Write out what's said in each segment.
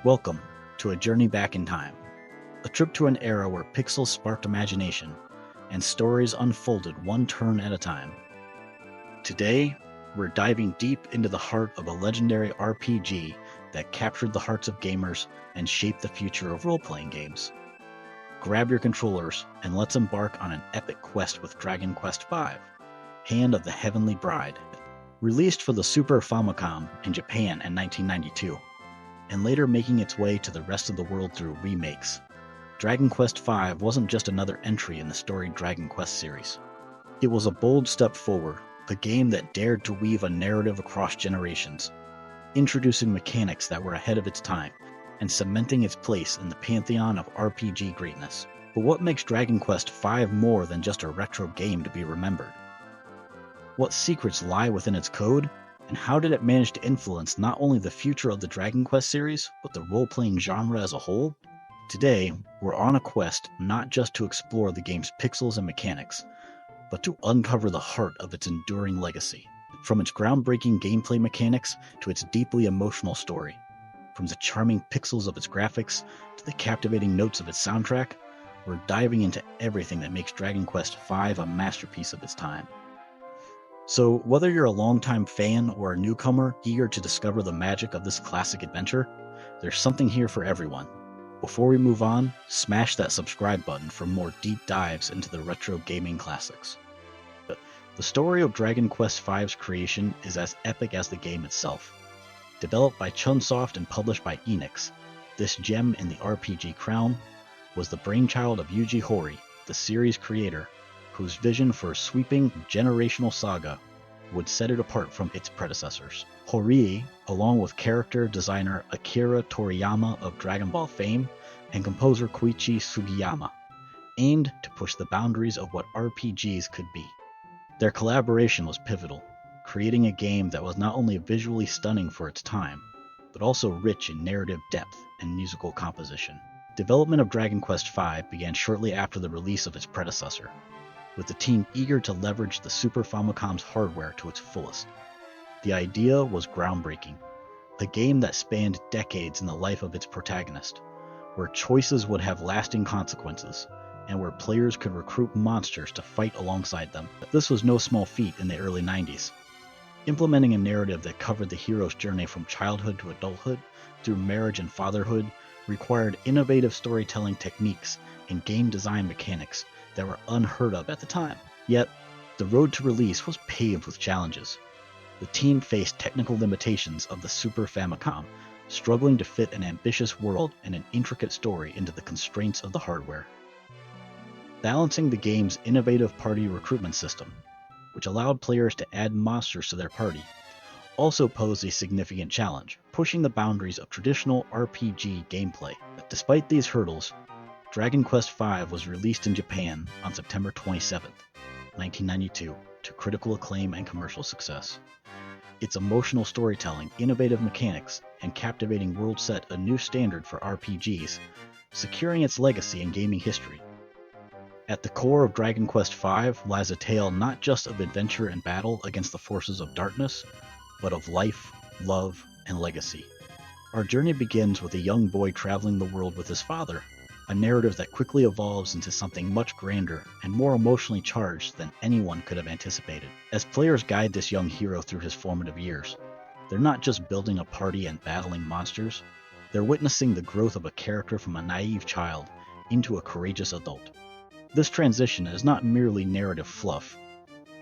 Welcome to a journey back in time, a trip to an era where pixels sparked imagination and stories unfolded one turn at a time. Today, we're diving deep into the heart of a legendary RPG that captured the hearts of gamers and shaped the future of role playing games. Grab your controllers and let's embark on an epic quest with Dragon Quest V, Hand of the Heavenly Bride. Released for the Super Famicom in Japan in 1992, and later making its way to the rest of the world through remakes, Dragon Quest V wasn't just another entry in the storied Dragon Quest series. It was a bold step forward, a game that dared to weave a narrative across generations, introducing mechanics that were ahead of its time, and cementing its place in the pantheon of RPG greatness. But what makes Dragon Quest V more than just a retro game to be remembered? What secrets lie within its code, and how did it manage to influence not only the future of the Dragon Quest series, but the role-playing genre as a whole? Today, we're on a quest not just to explore the game's pixels and mechanics, but to uncover the heart of its enduring legacy. From its groundbreaking gameplay mechanics to its deeply emotional story, from the charming pixels of its graphics to the captivating notes of its soundtrack, we're diving into everything that makes Dragon Quest V a masterpiece of its time. So, whether you're a longtime fan or a newcomer eager to discover the magic of this classic adventure, there's something here for everyone. Before we move on, smash that subscribe button for more deep dives into the retro gaming classics. The story of Dragon Quest V's creation is as epic as the game itself. Developed by Chunsoft and published by Enix, this gem in the RPG crown was the brainchild of Yuji Horii, the series creator, whose vision for a sweeping generational saga would set it apart from its predecessors. Horii, along with character designer Akira Toriyama of Dragon Ball fame and composer Koichi Sugiyama, aimed to push the boundaries of what RPGs could be. Their collaboration was pivotal, creating a game that was not only visually stunning for its time, but also rich in narrative depth and musical composition. Development of Dragon Quest V began shortly after the release of its predecessor, with the team eager to leverage the Super Famicom's hardware to its fullest. The idea was groundbreaking, a game that spanned decades in the life of its protagonist, where choices would have lasting consequences, and where players could recruit monsters to fight alongside them. This was no small feat in the early 90s. Implementing a narrative that covered the hero's journey from childhood to adulthood, through marriage and fatherhood, required innovative storytelling techniques and game design mechanics that were unheard of at the time. Yet, the road to release was paved with challenges. The team faced technical limitations of the Super Famicom, struggling to fit an ambitious world and an intricate story into the constraints of the hardware. Balancing the game's innovative party recruitment system, which allowed players to add monsters to their party, also posed a significant challenge, pushing the boundaries of traditional RPG gameplay. Despite these hurdles, Dragon Quest V was released in Japan on September 27, 1992, to critical acclaim and commercial success. Its emotional storytelling, innovative mechanics, and captivating world set a new standard for RPGs, securing its legacy in gaming history. At the core of Dragon Quest V lies a tale not just of adventure and battle against the forces of darkness, but of life, love, and legacy. Our journey begins with a young boy traveling the world with his father, a narrative that quickly evolves into something much grander and more emotionally charged than anyone could have anticipated. As players guide this young hero through his formative years, they're not just building a party and battling monsters, they're witnessing the growth of a character from a naive child into a courageous adult. This transition is not merely narrative fluff,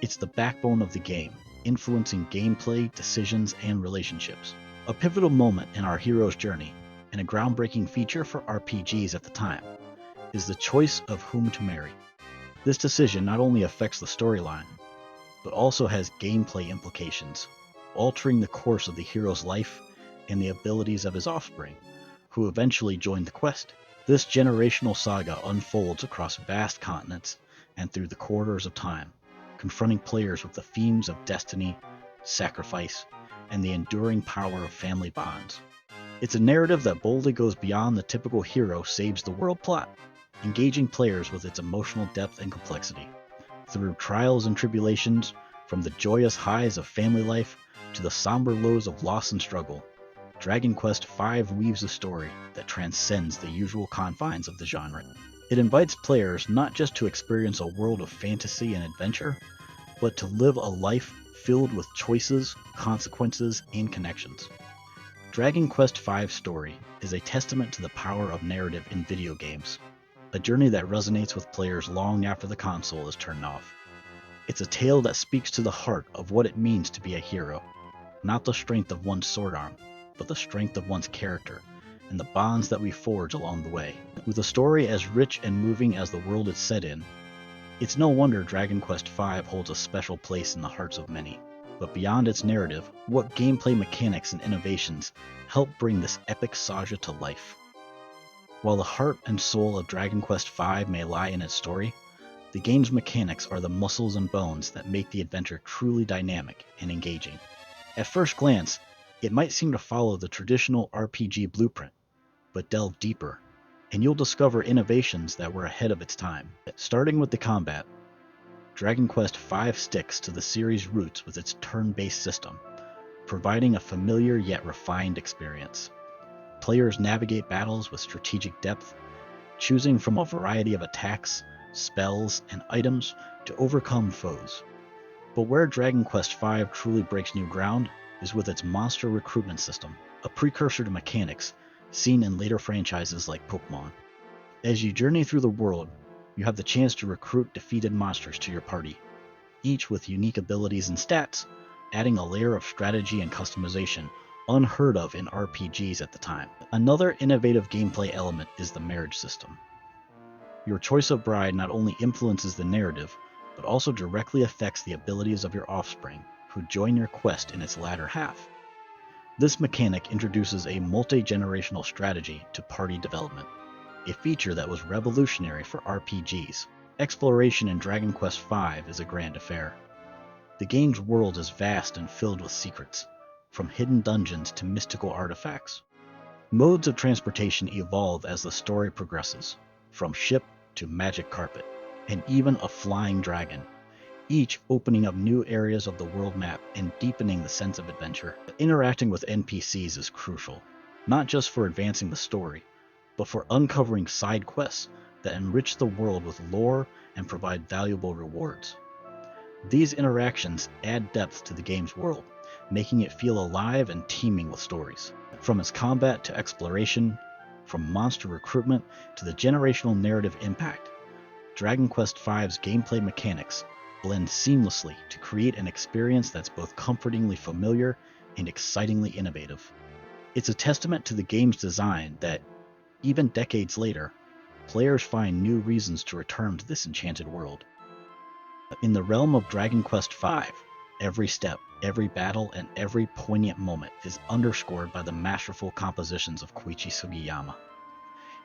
it's the backbone of the game, influencing gameplay, decisions, and relationships. A pivotal moment in our hero's journey, and a groundbreaking feature for RPGs at the time, is the choice of whom to marry. This decision not only affects the storyline, but also has gameplay implications, altering the course of the hero's life and the abilities of his offspring, who eventually join the quest. This generational saga unfolds across vast continents and through the corridors of time, confronting players with the themes of destiny, sacrifice, and the enduring power of family bonds. It's a narrative that boldly goes beyond the typical hero saves the world plot, engaging players with its emotional depth and complexity. Through trials and tribulations, from the joyous highs of family life to the somber lows of loss and struggle, Dragon Quest V weaves a story that transcends the usual confines of the genre. It invites players not just to experience a world of fantasy and adventure, but to live a life filled with choices, consequences, and connections. Dragon Quest V's story is a testament to the power of narrative in video games, a journey that resonates with players long after the console is turned off. It's a tale that speaks to the heart of what it means to be a hero, not the strength of one's sword arm, but the strength of one's character and the bonds that we forge along the way. With a story as rich and moving as the world it's set in, it's no wonder Dragon Quest V holds a special place in the hearts of many. But beyond its narrative, what gameplay mechanics and innovations help bring this epic saga to life? While the heart and soul of Dragon Quest V may lie in its story, the game's mechanics are the muscles and bones that make the adventure truly dynamic and engaging. At first glance, it might seem to follow the traditional RPG blueprint, but delve deeper, and you'll discover innovations that were ahead of its time. Starting with the combat, Dragon Quest V sticks to the series' roots with its turn-based system, providing a familiar yet refined experience. Players navigate battles with strategic depth, choosing from a variety of attacks, spells, and items to overcome foes. But where Dragon Quest V truly breaks new ground is with its monster recruitment system, a precursor to mechanics seen in later franchises like Pokemon. As you journey through the world, you have the chance to recruit defeated monsters to your party, each with unique abilities and stats, adding a layer of strategy and customization unheard of in RPGs at the time. Another innovative gameplay element is the marriage system. Your choice of bride not only influences the narrative, but also directly affects the abilities of your offspring, who join your quest in its latter half. This mechanic introduces a multi-generational strategy to party development, a feature that was revolutionary for RPGs. Exploration in Dragon Quest V is a grand affair. The game's world is vast and filled with secrets, from hidden dungeons to mystical artifacts. Modes of transportation evolve as the story progresses, from ship to magic carpet, and even a flying dragon, each opening up new areas of the world map and deepening the sense of adventure. Interacting with NPCs is crucial, not just for advancing the story, but for uncovering side quests that enrich the world with lore and provide valuable rewards. These interactions add depth to the game's world, making it feel alive and teeming with stories. From its combat to exploration, from monster recruitment to the generational narrative impact, Dragon Quest V's gameplay mechanics blend seamlessly to create an experience that's both comfortingly familiar and excitingly innovative. It's a testament to the game's design that, even decades later, players find new reasons to return to this enchanted world. In the realm of Dragon Quest V, every step, every battle, and every poignant moment is underscored by the masterful compositions of Koichi Sugiyama.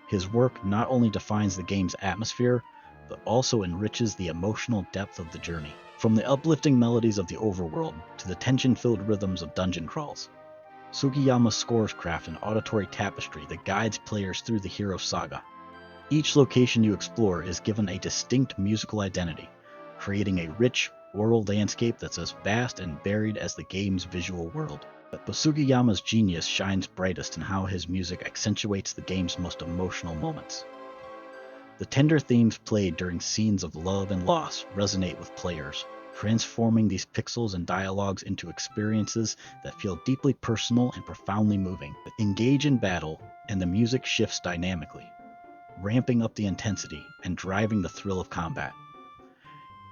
His work not only defines the game's atmosphere, but also enriches the emotional depth of the journey. From the uplifting melodies of the overworld to the tension-filled rhythms of dungeon crawls, Sugiyama's scores craft an auditory tapestry that guides players through the hero saga. Each location you explore is given a distinct musical identity, creating a rich, aural landscape that's as vast and varied as the game's visual world. But Sugiyama's genius shines brightest in how his music accentuates the game's most emotional moments. The tender themes played during scenes of love and loss resonate with players, transforming these pixels and dialogues into experiences that feel deeply personal and profoundly moving. Engage in battle, and the music shifts dynamically, ramping up the intensity and driving the thrill of combat.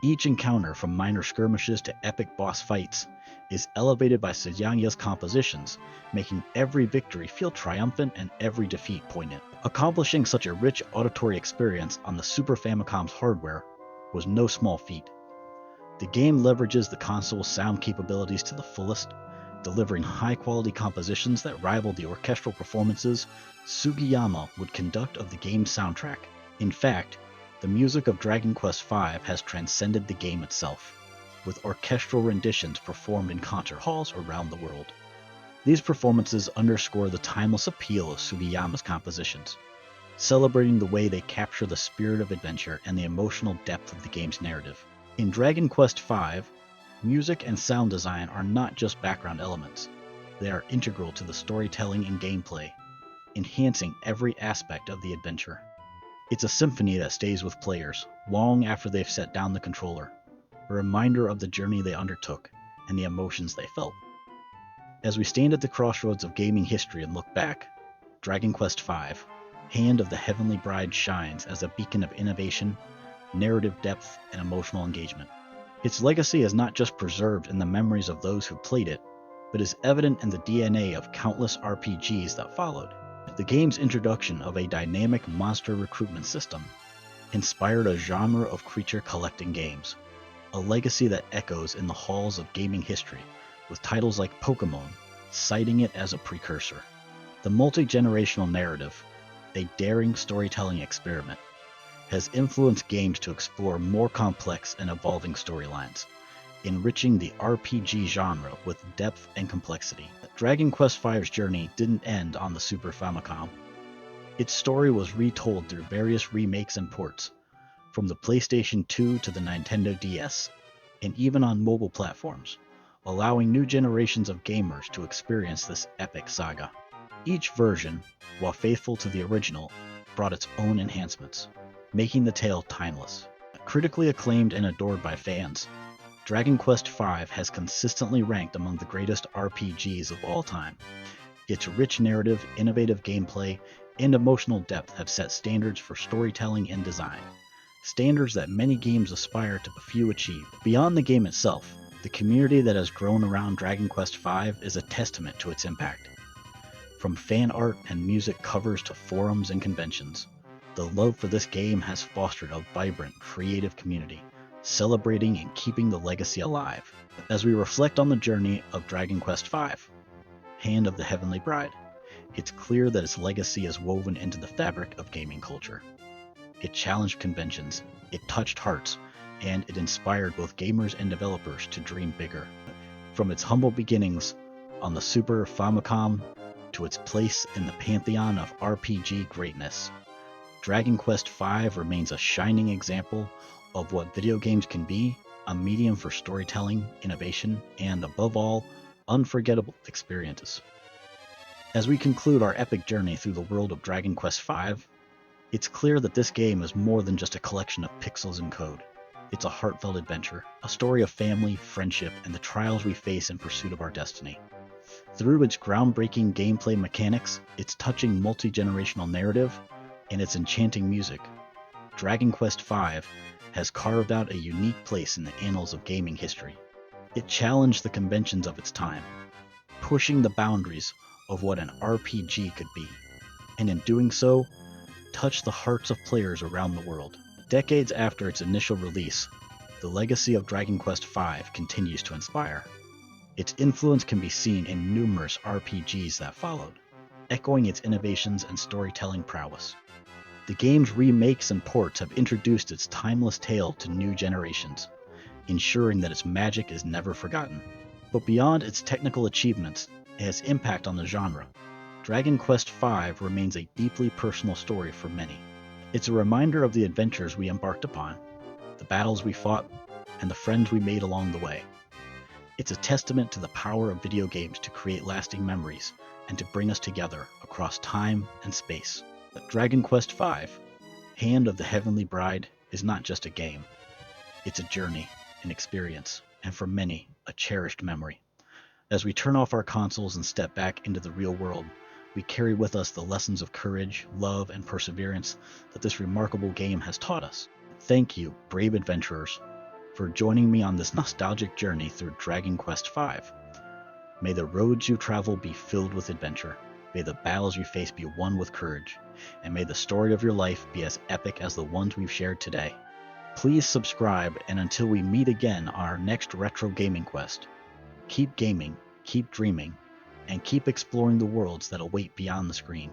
Each encounter, from minor skirmishes to epic boss fights, is elevated by Suyanya's compositions, making every victory feel triumphant and every defeat poignant. Accomplishing such a rich auditory experience on the Super Famicom's hardware was no small feat. The game leverages the console's sound capabilities to the fullest, delivering high-quality compositions that rival the orchestral performances Sugiyama would conduct of the game's soundtrack. In fact, the music of Dragon Quest V has transcended the game itself, with orchestral renditions performed in concert halls around the world. These performances underscore the timeless appeal of Sugiyama's compositions, celebrating the way they capture the spirit of adventure and the emotional depth of the game's narrative. In Dragon Quest V, music and sound design are not just background elements. They are integral to the storytelling and gameplay, enhancing every aspect of the adventure. It's a symphony that stays with players long after they've set down the controller, a reminder of the journey they undertook and the emotions they felt. As we stand at the crossroads of gaming history and look back, Dragon Quest V, Hand of the Heavenly Bride shines as a beacon of innovation, narrative depth, and emotional engagement. Its legacy is not just preserved in the memories of those who played it, but is evident in the DNA of countless RPGs that followed. The game's introduction of a dynamic monster recruitment system inspired a genre of creature collecting games, a legacy that echoes in the halls of gaming history, with titles like Pokémon citing it as a precursor. The multi-generational narrative, a daring storytelling experiment, has influenced games to explore more complex and evolving storylines, enriching the RPG genre with depth and complexity. Dragon Quest V's journey didn't end on the Super Famicom. Its story was retold through various remakes and ports, from the PlayStation 2 to the Nintendo DS, and even on mobile platforms, allowing new generations of gamers to experience this epic saga. Each version, while faithful to the original, brought its own enhancements, making the tale timeless. Critically acclaimed and adored by fans, Dragon Quest V has consistently ranked among the greatest RPGs of all time. Its rich narrative, innovative gameplay, and emotional depth have set standards for storytelling and design, standards that many games aspire to but few achieve. Beyond the game itself, the community that has grown around Dragon Quest V is a testament to its impact. From fan art and music covers to forums and conventions, the love for this game has fostered a vibrant, creative community, celebrating and keeping the legacy alive. As we reflect on the journey of Dragon Quest V, Hand of the Heavenly Bride, it's clear that its legacy is woven into the fabric of gaming culture. It challenged conventions, it touched hearts, and it inspired both gamers and developers to dream bigger. From its humble beginnings on the Super Famicom to its place in the pantheon of RPG greatness, Dragon Quest V remains a shining example of what video games can be, a medium for storytelling, innovation, and above all, unforgettable experiences. As we conclude our epic journey through the world of Dragon Quest V, it's clear that this game is more than just a collection of pixels and code. It's a heartfelt adventure, a story of family, friendship, and the trials we face in pursuit of our destiny. Through its groundbreaking gameplay mechanics, its touching multi-generational narrative, and its enchanting music, Dragon Quest V has carved out a unique place in the annals of gaming history. It challenged the conventions of its time, pushing the boundaries of what an RPG could be, and in doing so, touched the hearts of players around the world. Decades after its initial release, the legacy of Dragon Quest V continues to inspire. Its influence can be seen in numerous RPGs that followed, echoing its innovations and storytelling prowess. The game's remakes and ports have introduced its timeless tale to new generations, ensuring that its magic is never forgotten. But beyond its technical achievements and its impact on the genre, Dragon Quest V remains a deeply personal story for many. It's a reminder of the adventures we embarked upon, the battles we fought, and the friends we made along the way. It's a testament to the power of video games to create lasting memories and to bring us together across time and space. Dragon Quest V, Hand of the Heavenly Bride, is not just a game. It's a journey, an experience, and for many, a cherished memory. As we turn off our consoles and step back into the real world, we carry with us the lessons of courage, love, and perseverance that this remarkable game has taught us. Thank you, brave adventurers, for joining me on this nostalgic journey through Dragon Quest V. May the roads you travel be filled with adventure. May the battles you face be won with courage. And may the story of your life be as epic as the ones we've shared today. Please subscribe, and until we meet again on our next retro gaming quest, keep gaming, keep dreaming, and keep exploring the worlds that await beyond the screen.